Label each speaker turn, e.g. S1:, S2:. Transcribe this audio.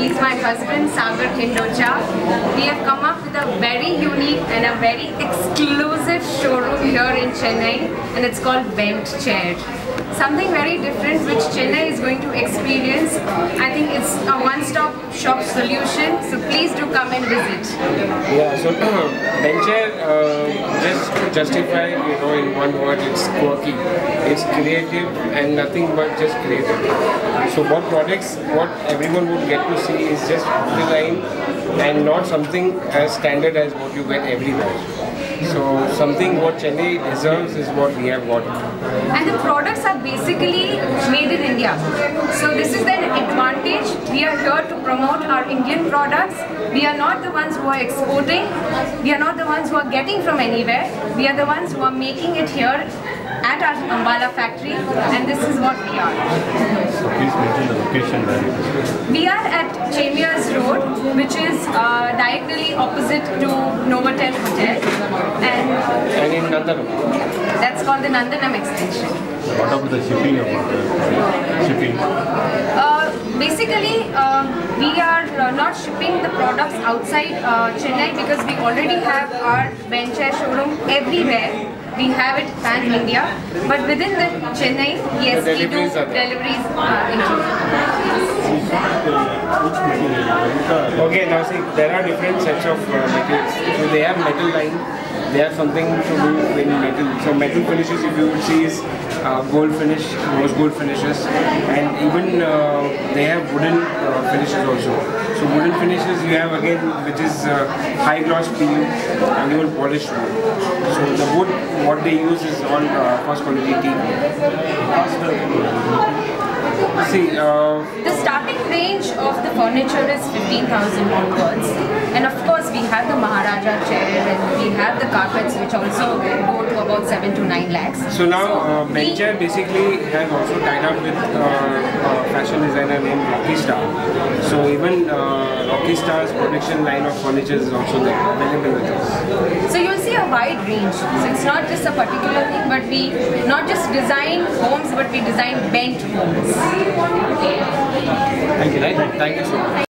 S1: He's my husband, Sagar Hindocha. We have come up with a very unique and a very exclusive showroom here in Chennai, and it's called Bent Chair. Something very different which Chennai is going to experience. I think it's a one-stop shop solution, so please do come and visit.
S2: Yeah, so Bent Chair, just to justify, in one word, it's quirky, it's creative, and nothing but just creative. So what everyone would get to see is just the line and not something as standard as what you get everywhere. So something what Chennai deserves is what we have got.
S1: And the products are basically made in India. So this is an advantage. We are here to promote our Indian products. We are not the ones who are exporting. We are not the ones who are getting from anywhere. We are the ones who are making it here at our Ambala factory, and this is what we are.
S3: So please mention the location where it is.
S1: We are at Chemiers Road, which is diagonally opposite to Novotel Hotel,
S2: And in Nandanam.
S1: that's called the Nandanam extension.
S3: What about the shipping shipping?
S1: Basically, we are not shipping the products outside Chennai because we already have our Bent Chair showroom everywhere. We have it pan-India, but within the Chennai, yes, we do deliveries
S2: Okay, now see, there are different sets of materials. So they have metal line, they have something to do with metal. So metal finishes, if you would see, is gold finish, rose gold finishes, and even they have wooden finishes also. So wooden finishes you have again, which is high gloss PU and even polished wood. So the wood, what they use is all first quality teak. See,
S1: The starting range of the furniture is 15,000 onwards, and of course we have the Maharaja chair and we have the carpets which also go to about 7 to 9 lakhs.
S2: so now Bent Chair basically has also tied up with a fashion designer named Rocky Star. So even Rocky Star's production line of furniture is also there, available with us.
S1: So you'll see a wide range. So it's not just a particular thing, but we not just design homes, but we design bent homes.
S2: Thank you. Thank you so much.